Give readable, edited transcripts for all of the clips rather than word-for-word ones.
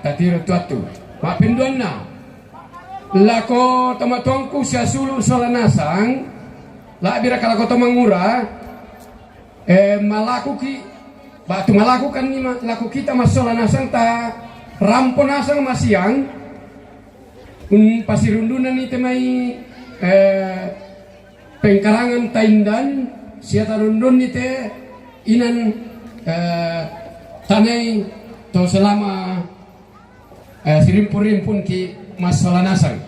tatiro tuatu mapinduanna lako tomatongku sia sulu solanasang la bira kala ko mangura malakukan ni laku kita masolanasang ta ramponasang masiang pasirundunan ni temai pengkarangan taindan sia tarundun ni te inan tanai to selama sirimpun ki masolanasang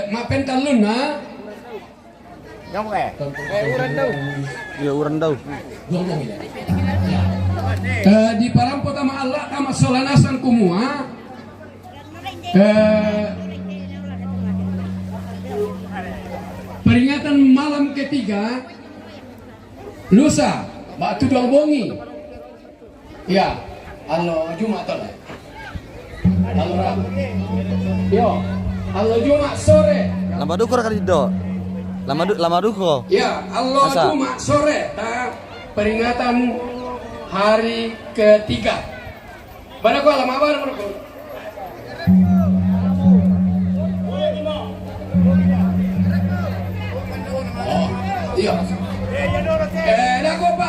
mapentalun na uran daw. Iya, uran daw. Di parampo tama Allah tama solanasan kumua peringatan malam ketiga lusa batu dua bongi ya alo Jumat tole alo Rabu yo alo Jumat sore Lama dukur kali do. Lama duko. Ya, Allah Jumat sore peringatan hari ketiga. Mana ko lama baru ko. Oh, iya. Dago pa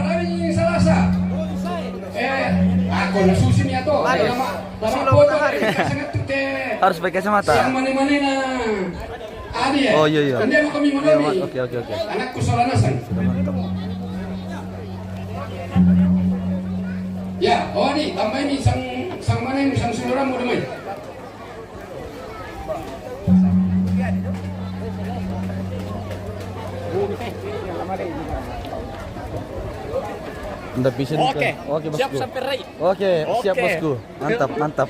namin Selasa. Ako nasusin niya to. Lama foto sangat tute. Harus pakai kacamata. Yang mana-mana na. Adi ya? Oh iya. Kan dia mau kami menoni. Oke. Anakku solanasan. Ya, oh ini tambah ini sang mana ini sang saudara mau demai. Anda bisa Oke, bosku. siap sampai rai. Oke, siap bosku. Mantap.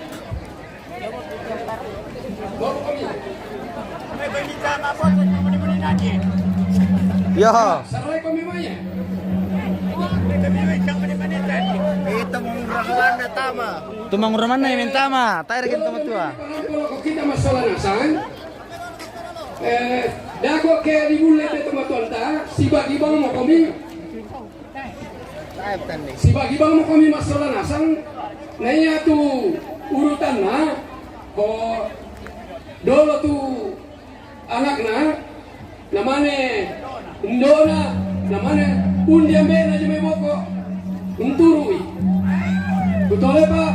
Ya. Sarai kami maya. Tumang mana yang minta mah? Tayar kita sama tua. Kalau kita masalah nasan, dago ke dibulle te teman-teman ta, si bagi bang mau kami. Si bagi bang mau kami masalah nasan, nanya tu urutan na, ko dolo tu anakna, namanya Indona, namanya undi ambena aja meboko, unturui. Betul pak?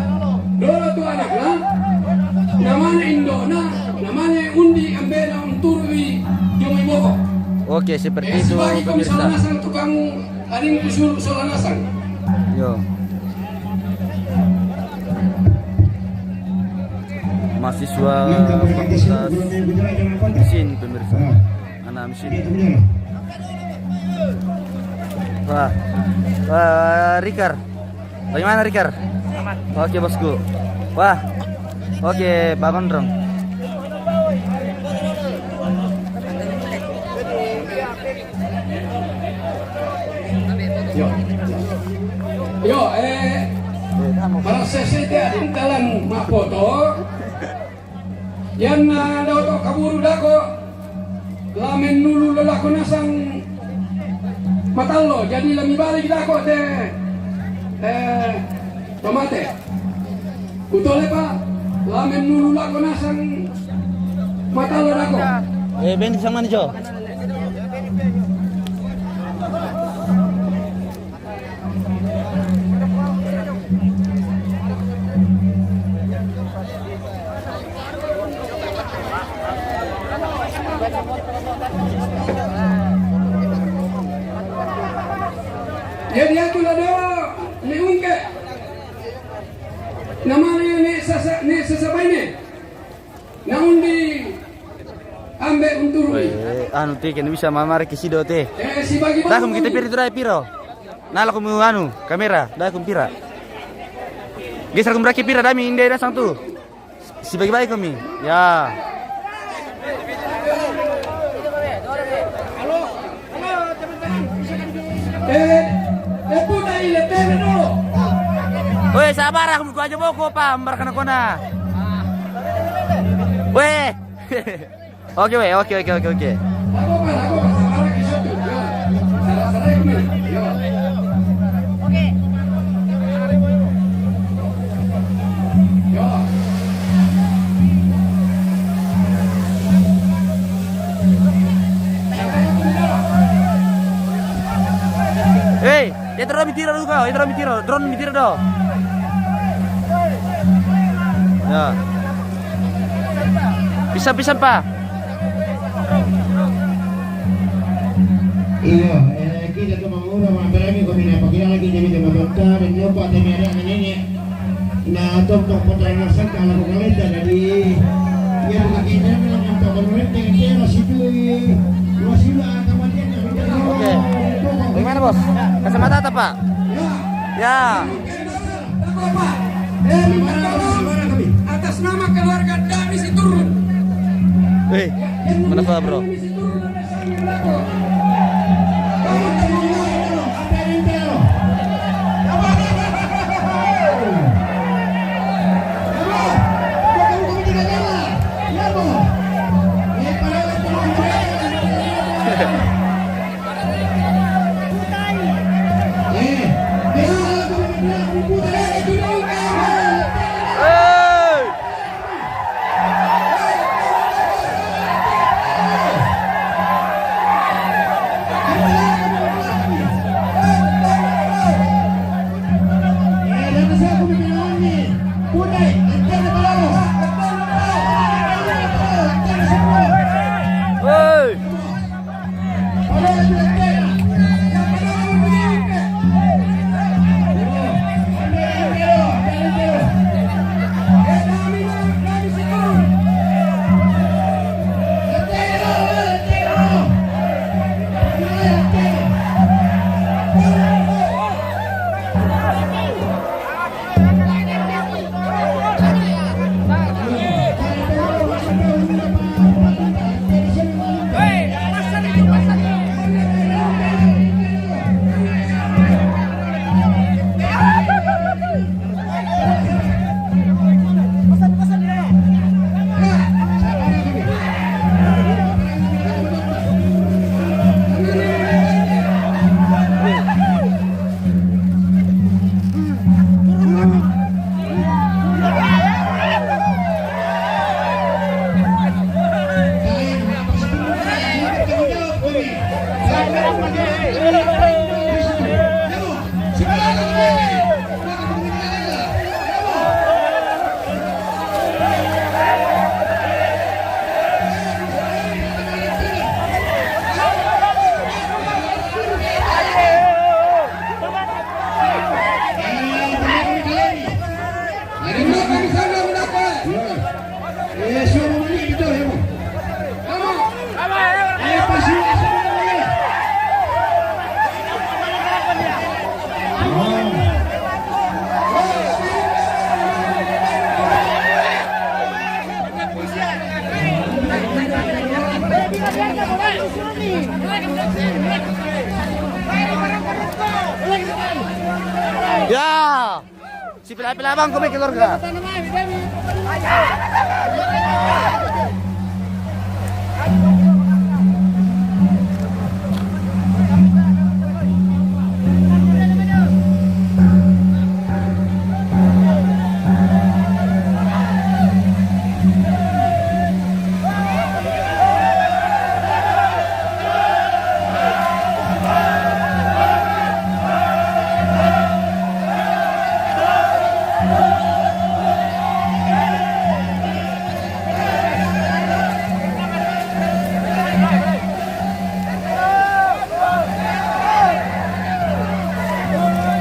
Dolo tu anakna, namanya Indona, namanya undi ambena unturui yang meboko. Oke, seperti itu Sebagai pemirsa. komisalanasan tu kamu hari ini disuruh solanasan. Yo. Mahasiswa Fakultas Mesin pemirsa. Anak mesin. Wah, Rikar. Bagaimana Rikar? Oke bosku. Wah, oke Pak Gondrong. Yo, para sesi dia intalan mapoto. Yan na daw to kaburu dako. Lamen nulu lalako nasang matallo. Jadi lami balik dako te tomate. Betul pak? Lamen nulu lalako nasang matallo dako. Ben sama nih Jo. Jadi aku lah dewa ni ungke. Namanya ni sesama ini. Naundi ambe unturu. Anu teh kan bisa mamar kisido teh. Si bagi Dah kum kita piri turai piro. Nala kum anu kamera, dah kum pira. Geser kum braki pira dami inde dah sang tu. Si bagi kami. Ya. Puta ile tebe no. Weh, sabar aku aja boko pa, markana kona. Weh. Oke. Ako pa sabar kisah tu. Salah na. Yo. Yo. Hey, dietro mi tiro Luca, dietro mi tiro, drone mi tiro do. Ya. Pisang-pisang pa. Iyo, kita tu mangura mabarami ko pinapakilala kita dito mabenta dan nyoba at may ari nenek na tok putra ng sangka na kukalenda dari ya makakita lang ang pagkakulit ng kera situ wasila kamatian Oke. Bagaimana bos? Kacamata apa pak? Ya. Atas nama keluarga Dami si turun. Hei, mana pak bro? Ya, si pila-pila bang kami keluarga.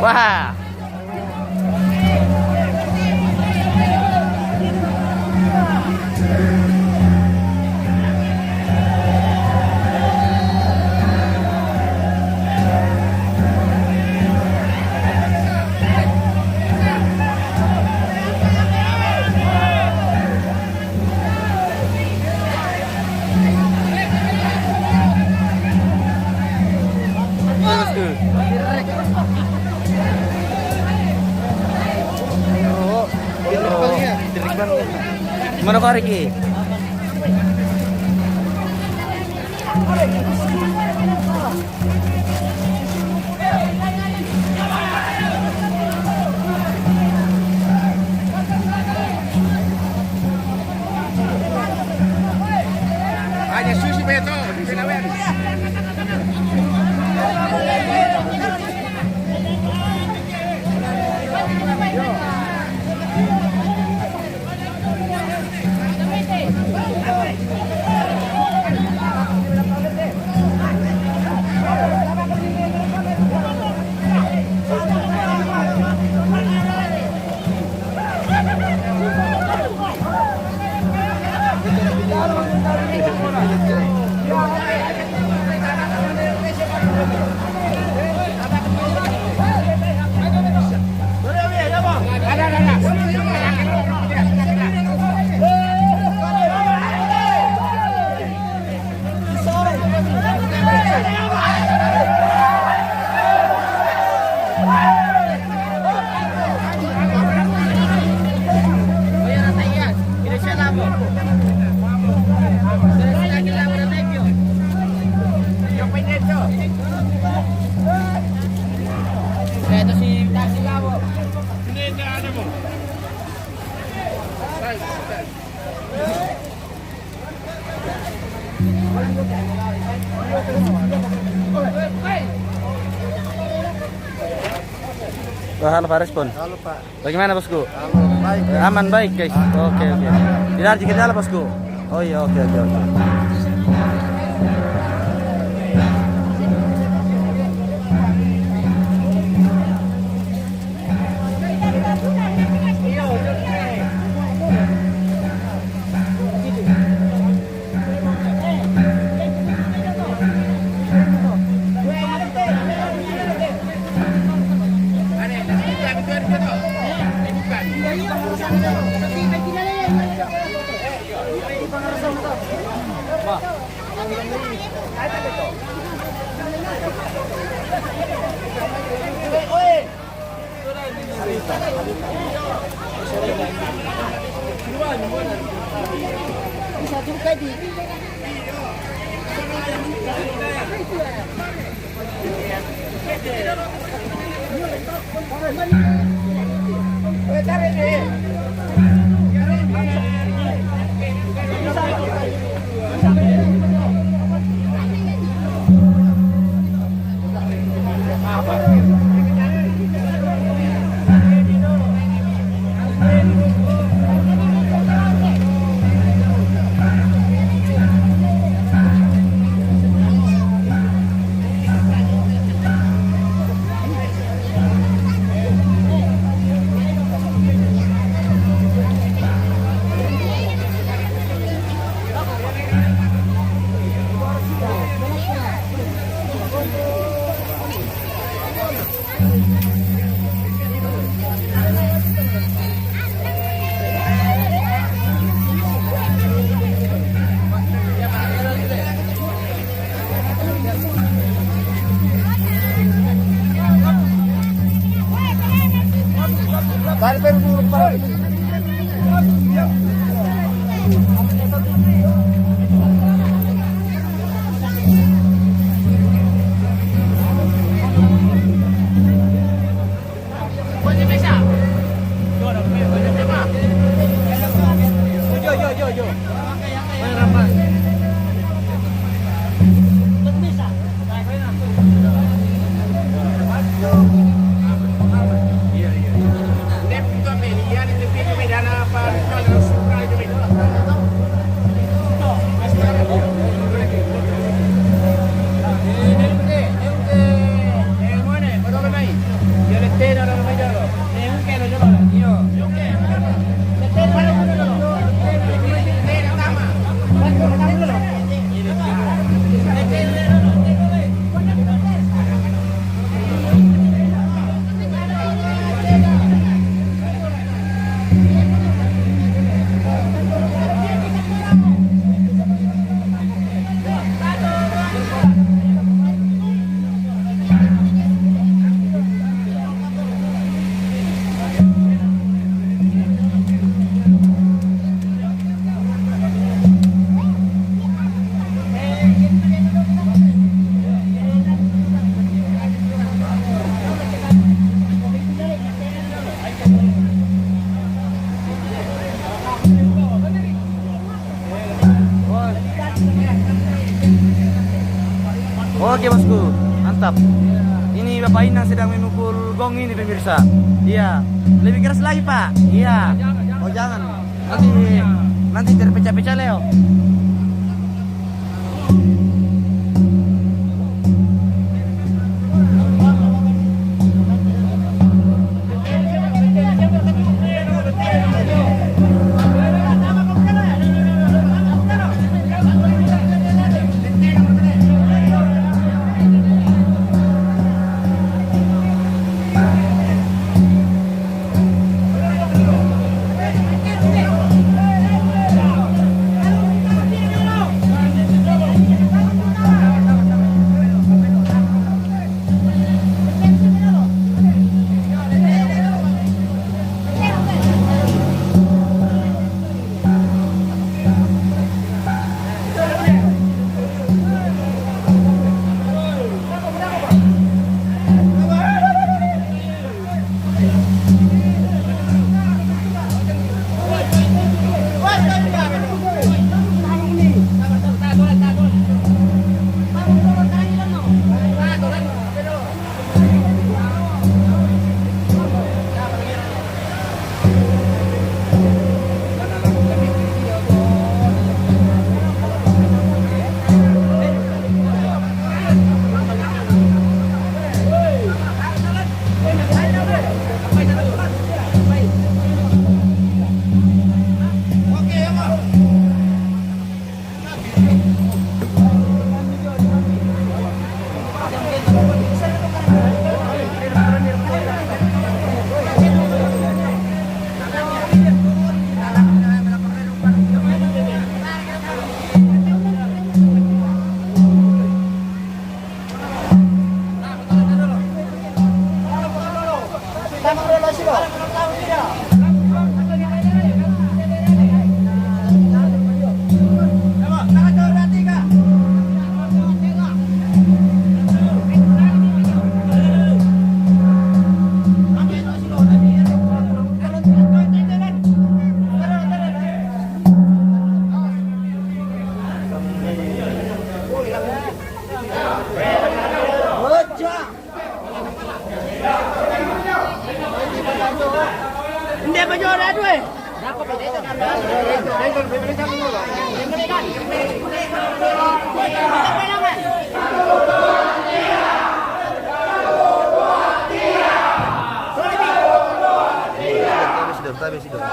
Wah. Mana kau Riki? Oh, halo Pak, respon. Halo Pak. Bagaimana bosku? Halo, baik. Aman baik guys. Oke oke. Tidak ada kendala bosku. Oh iya oke oke oke. Oke bosku, mantap. Ini Bapak Inang sedang memukul gong ini pemirsa. Iya, lebih keras lagi Pak. Iya. Oh jangan, nanti terpecah-pecah Leo. Hindi pa nyo na doon eh. Tabi sidor.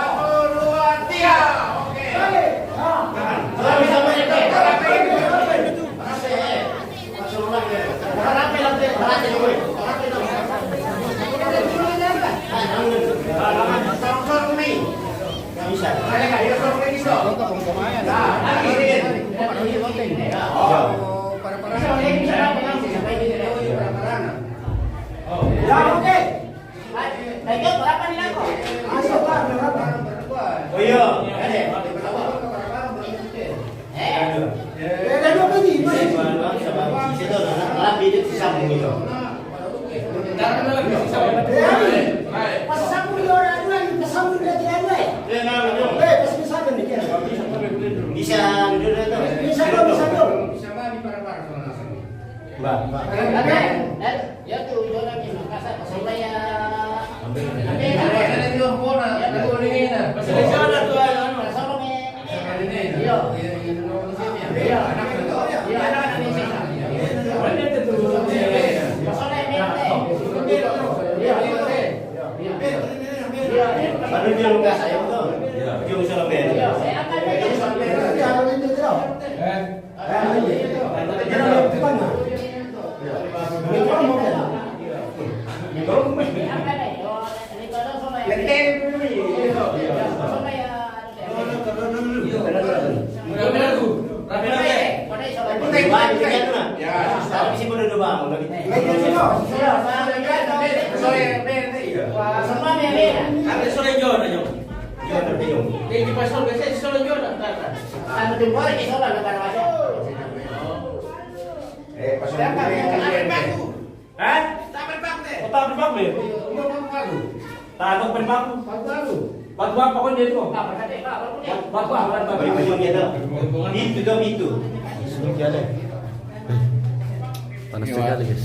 Panas sekali guys.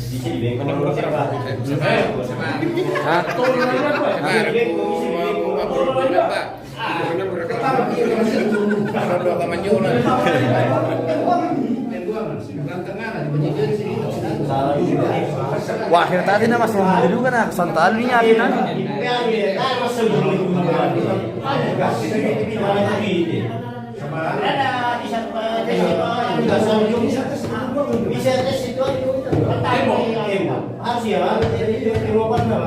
Wah, akhir tadi na mas dulu kan santal niya akin bisa tes itu harus ya Eropa nggak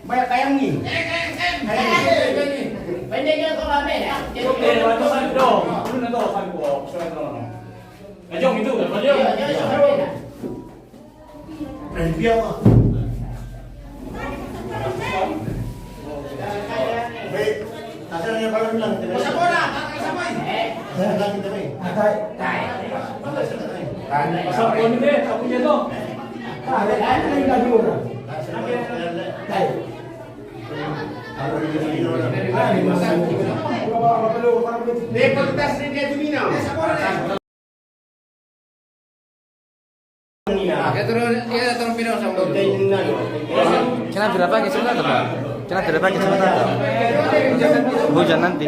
banyak kayak nih. Pendeknya tuh rame ya. Ajong itu kan, ajong. Dia apa? Baik, hasilnya baru bilang. Masa bola, sama ini. Lagi kita baik. Pasal pon ini, aku jatuh. Ada lagi orang. Kena berapa kesempatan Pak? Kena berapa kesempatan? Hujan nanti.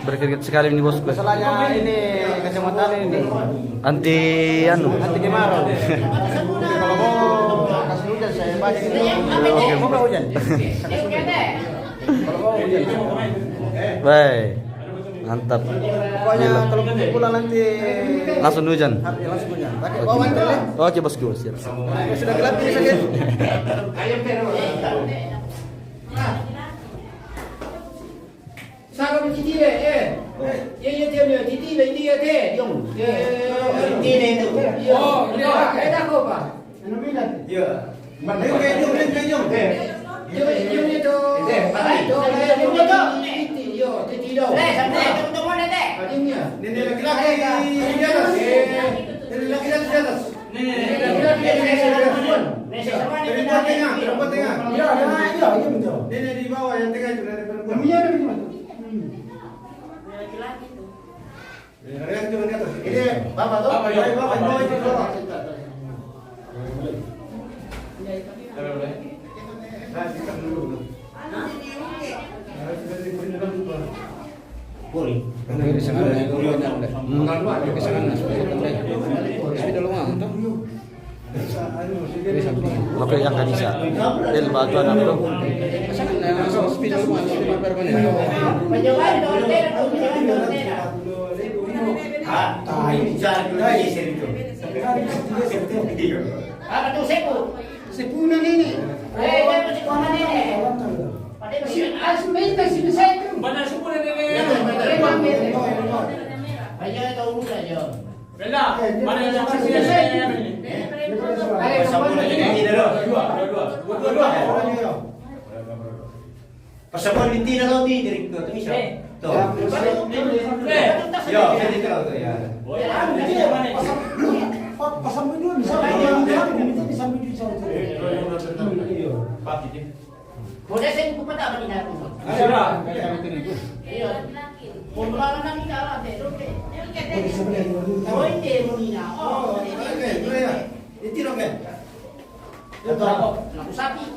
Berkeringat sekali ini bosku. Masalahnya ini kacamata ini. Anti Anti kemarau. Kalau mau kasih hujan saya Baik. Mantap. Gila. Kalau pulang nanti Langsung hujan. langsung punya. Pakai bawa ya. Oke bosku, siap. Sudah gelap ini sakit. Saga titi le, ye dia titi le dia te, yung. Titi le itu. Oh, ada kok pak? Anu bilang. Iya. Mana yung. Yung itu. Yung itu. Titi, yo, titi do. Sampai ketemu mana teh? Adanya. Nenek laki-laki di atas. Nenek laki-laki di atas. Nenek laki-laki di atas. Perempuan tengah. Iya, betul. Nenek di bawah yang tengah itu nenek perempuan. Iya, betul. Ini bapak tuh. Bapak itu bawah. Oke, yang kan bisa. Del bantuan apa dong? Apa tuh sepu? Sepu na nini. Dia masih kona nini. Si asmen tak si bisa itu. Mana sepu na nini? Ayo tahu muda yo. Bella, mana yang si bisa ini? Sepu na nini dulu. Dua. Pasaport binti na daw di direkto to isa. To. Yo, jadi kalau to ya. Pasang dulu bisa. Boleh saya buka tak bagi aku? Ada. Iya. Pembelaan nang kita lah deh. Oh ini Monina. Oh, ini roket. Itu apa? Lampu sapi.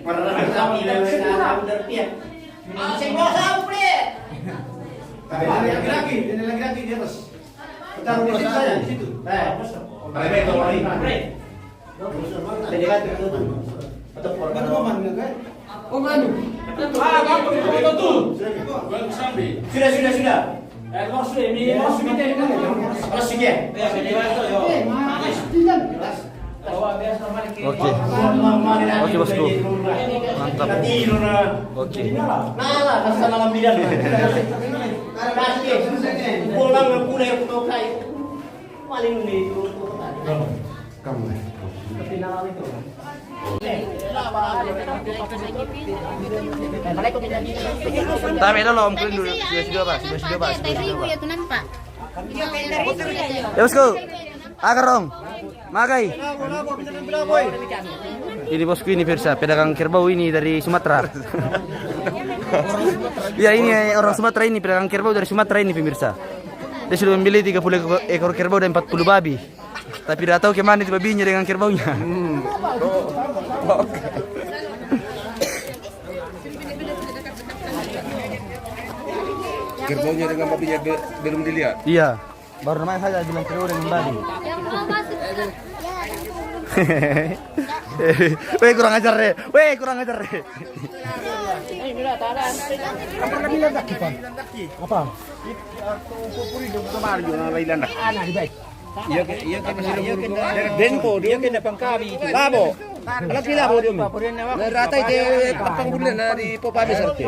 Mana sapi lah udah pian. Saya mau sapi. Lagi-lagi di atas. Kita rumah saya di situ. Oke bosku. Mantap. Oke. Pulang pulang ke kai. Paling ni kamu. Tapi itu loh, mungkin dulu sudah pas. Ya tunan Pak. Ya bosku. Agar dong. Makai. Ini bosku ini Firsa, pedagang kerbau ini dari Sumatera. Ya ini orang Sumatera ini, pedagang kerbau dari Sumatera ini pemirsa. Dia sudah membeli 30 ekor kerbau dan 40 babi. Tapi tidak tahu kemana itu babinya dengan kerbaunya. Kerbaunya dengan babinya belum dilihat. Iya, baru namanya saja bilang kerbau dengan babi. Weh kurang ajar deh. Apa? Iya kan Denpo dia kena pangkabi. Labo. Alam sila po dia. Rata itu patang bulan na di Popabe sarte.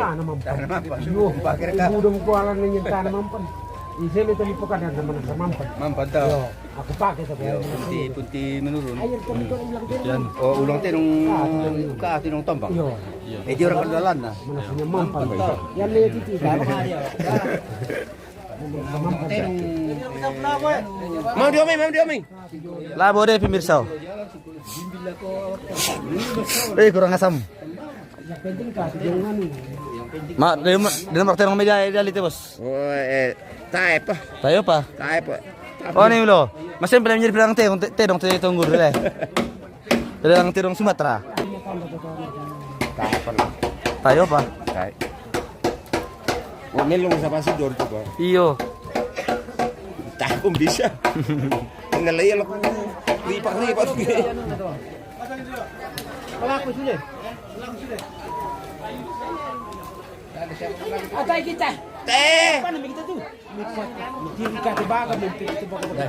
Bakir ka. Udang kualan ng yung tanamampan. Isip ito lipo ka na naman sa mampan. Mampan daw. Ako pakai sabi. Punti menurun. Ayun ko dito ulang din. Yan. O ulang tinong ka tinong tombang. Yo. Eh di orang kadalan na. Mana punya mampan. Yan na yung titi. Mau diomeng. Labo deh pemirsa. Kurang asam. Yang penting kasih jangan. Di nomor terong meja ideal itu bos. Oh taep. Tayo pa. Taep. Oh ini lo. Masih belum jadi bilang teh dong teh tunggu dulu. Bilang teh dong Sumatera. Tayo pa. Taep. Oh melong sa pasidor juga. Iyo. Tak bisa. Lalay lang ko. Lipak. Pelaku sudah. Atay kita. Teh. Apa namanya kita tuh? Mikir kita baga mikir kita baga.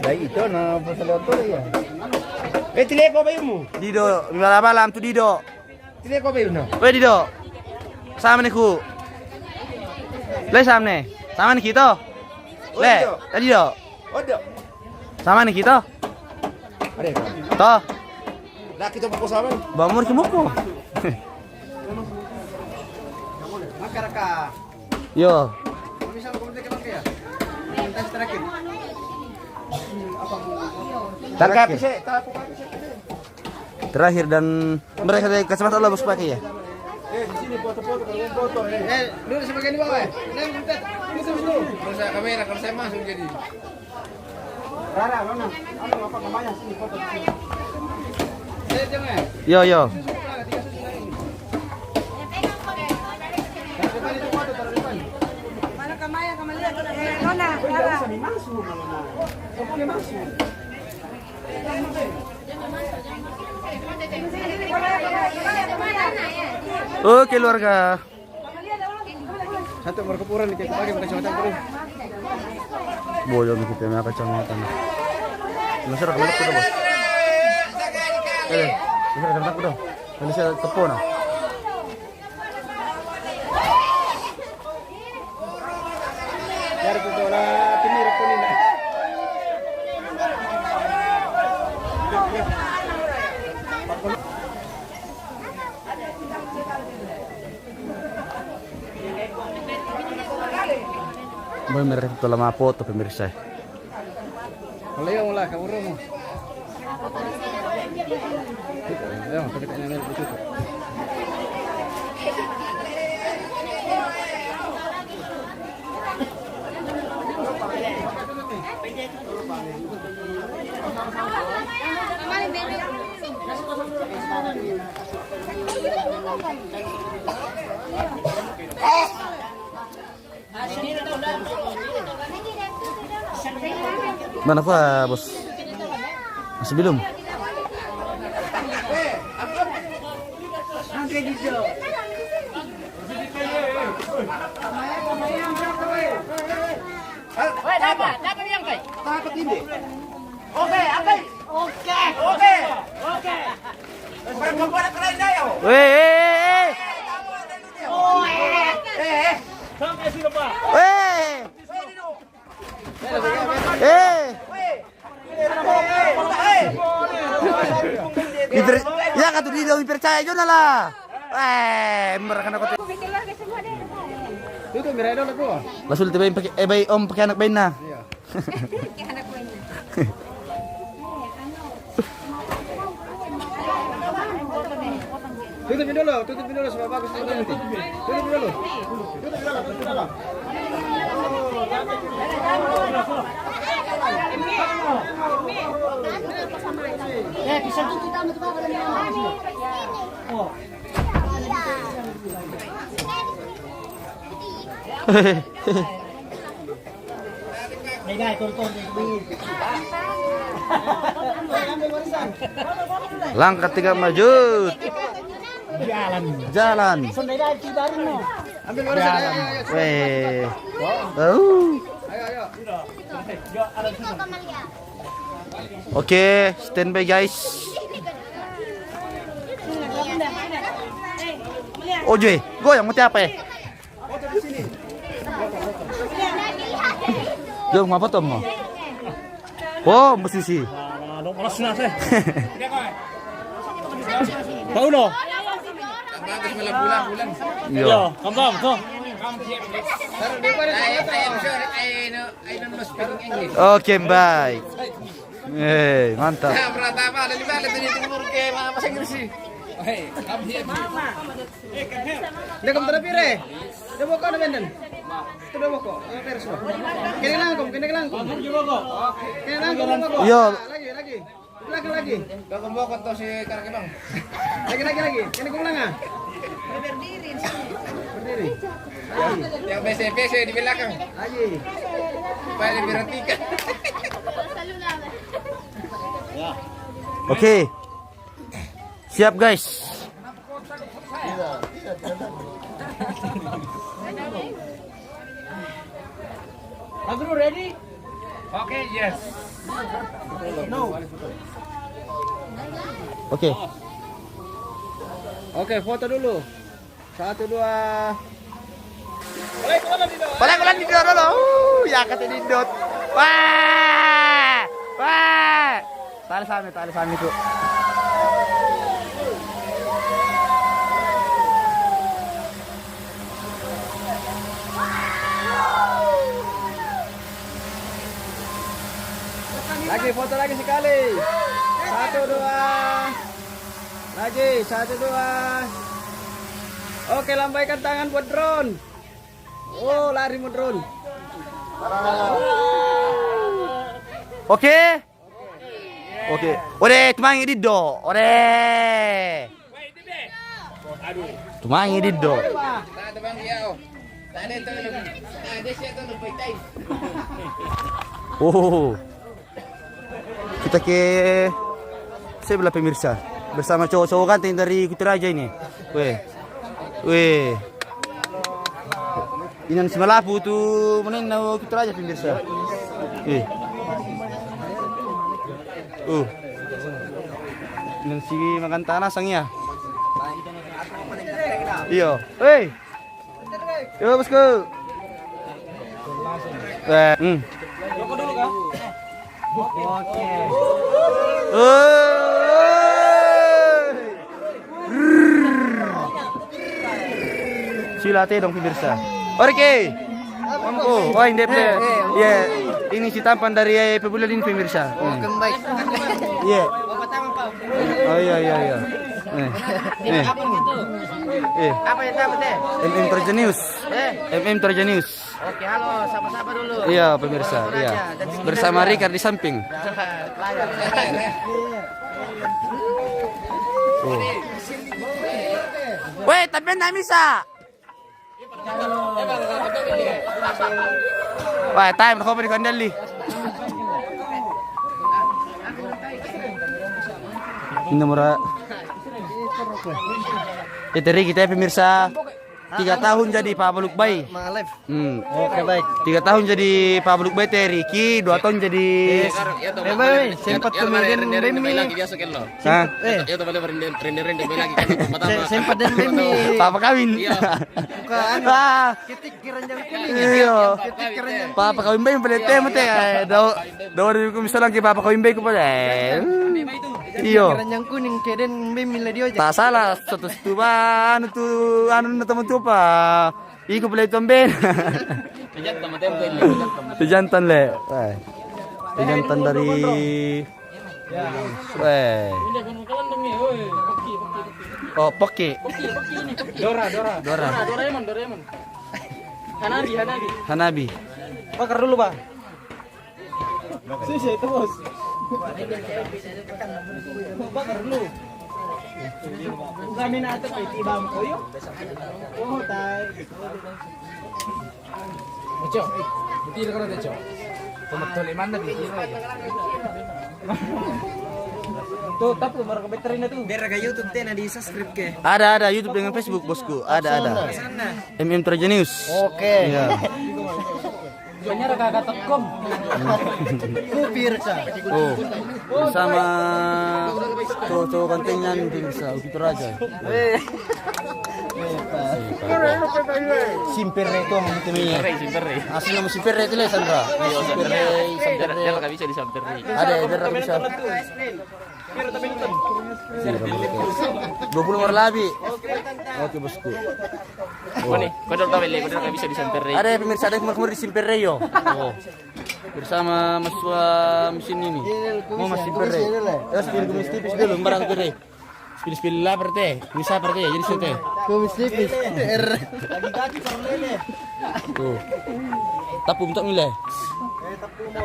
Dai itu na pasalotor ya. Tile ko ba yun mo? Dido, malam tu Dido. Tile ko ba yun na? Weh Dido. Sama ni ku. Le samne. Sama ni kita. Le, tadi do. Odo. Sama ni kita. Ada. Toh. Dah kita buku sama. Bamur ke muko. Makaraka. Yo. Misal ko kita pakai ya. Tes terakhir. Tangkap. Tahu Terakhir dan mereka dari kacamata Allah bos pakai ya. di sini foto-foto kalau foto. Dulu sebagai di bawah. Neng bentar. Itu dulu. Kalau saya kamera, kalau saya masuk jadi. Rara, mana? Apa namanya sini foto di sini. Jangan. Yo. Mana kamaya kamalia Nona, Rara. Oke keluarga. Satu berkepuran kita pakai kacamata terus. Boyo nih kita punya kacamata. Masih ada kemana bos? Masih ada kemana dong? Ini saya tepon ah. Dari itu lah timur pun ini. Boy mereka itu lama foto pemirsa. Kalau yang lah kamu rumah. Ya, tapi kayaknya begitu. Mana apa bos? Masih belum? Dapat yang kai. Takut ini. Oke. Perempuan keren dah yo. Weh. Ya kata dia lebih percaya juga lah. Mereka nak kata. Itu mirai dulu tu. Lasul tiba pakai om pakai anak bayi na. Tutupin dulu supaya bagus nanti. Tutupin dulu. Bisa tutup kita Langkah 3 maju. Jalan. Ambil warisan. Weh. Ayo. Oke, standby guys. Oh Joy, goyang mau apa ya? Jom apa tuh mau? Oh, mesti sih. Tahu no? Bagus malah bulan-bulan. Yo. Kamu tuh. I don't know speaking English. Oke, baik. Mantap. Ya, pertama ada di balik dari timur ke bahasa Inggris sih. Hey, come here. Dia kamu terpire. Dia mau kau nenden. Itu dia mau kau. Terus. Kene langkum. Kene langkum. Yo. Lagi. Kau bawa kotor si karake bang. Lagi. Kene kau ulang ah. Berdiri. Yang BCPC di belakang. Lagi. Supaya lebih retikan. Salud Oke. Siap guys. Agro ready? Oke, yes. Oke. Oke, foto dulu. 1, 2. Kulan di dulu. Ya kata dindot. Wah. Wah. Tali sami tuh. Lagi foto lagi sekali. 1, 2. Lagi 1, 2. Oke, lambaikan tangan buat drone. Oh, lari mau drone. Oke. Oke. Ore, tumangi diddo. Ore. Tumangi diddo. Oh. Kita ke sebelah pemirsa bersama cowok-cowok kantin dari Kutiraja ini. Weh. Inan si Malapu tuh mana nau Kutiraja pemirsa. Inan si makan tanah sangnya. Iya. Hei. Yo bosku. Joko dulu kah? Oke. Silate dong pemirsa. Oke. Oh, wah ini deh. Ya, ini si tampan dari pebulan ini pemirsa. Baik. Iya. Bapak tangan, Pak. Oh iya. Apa gitu? Apa yang dapat deh? MM Terjenius. MM Terjenius. Oke, halo, sapa-sapa dulu. Iya pemirsa. Iya. Bersama Rikard di samping. Oh. Weh, tapi nggak bisa. Wah, time kau beri kandali. Ini nomor. Itu kita pemirsa 3 tahun jadi Pak Baluk Bay. Malef. Oke baik. 3 tahun jadi Pak Baluk Bay teh Riki, 2 tahun jadi. Baik, sempat kemarin Bemi. Hah? Sempat dan Bemi. Papa kawin. Bukan. Ah, Ketik keranjang kuning. iya. Ketik keranjang. Papa kawin bay pada teh teh. Daw dari misalnya ke Papa kawin bay ko pada. Iyo. Keranjang kuning keden Bemi lah dia aja. Tak salah, satu ba anu na teman tu pa. Iko pala itong ben. Jantan le. Jantan dari Oh, Poki. Dora. Doraemon. Hanabi. Bakar dulu, Pak. Sisi itu, Bos. Bakar dulu. Kami na ito kay Tibam ko yun. Oh, tay. Ocho, betul kan ada Ocho. Pemetul mana di sini? Tuh, tapi baru kebetulan na tuh. Biar ke YouTube teh na di-subscribe ke. Ada YouTube dengan Facebook bosku. Ada. MM Terjenius. Oke. Iya. Banyak kakak.com. Kupir sa. Oh, bersama cowok-cowok kantingan bisa gitu aja. Simpere itu ang mutimnya. Simpere. Asli nama Simpere itu lah Sandra. Simpere. Dia nggak bisa di Simpere. Ada, biar bisa. Kira tapi nonton. 20 war lebih. Oke bosku. Oh nih, kodok nggak bisa di Simpere. Ada pemirsa ada kemar-kemar di Simpere yo. Oh. Bersama mahasiswa mesin ini. Mau masih Simpere. Terus pilih tipis dulu barang gede. Pilih lah perte, bisa perte jadi situ. Kumis tipis. Lagi gaji lele. Tuh. Tapu untuk milih.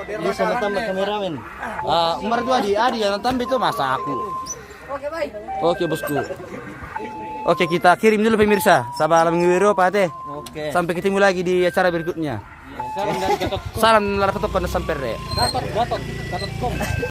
Dia sama tambah kameramen. Umar itu adi yang tambah itu masa aku. Oke, baik. Oke bosku. Oke kita kirim dulu pemirsa. Sabar mengwiro Pak Teh. Oke. Sampai ketemu lagi di acara berikutnya. Salam dari Gatot. Salam dari Gatot pada sampai. Gatot.com.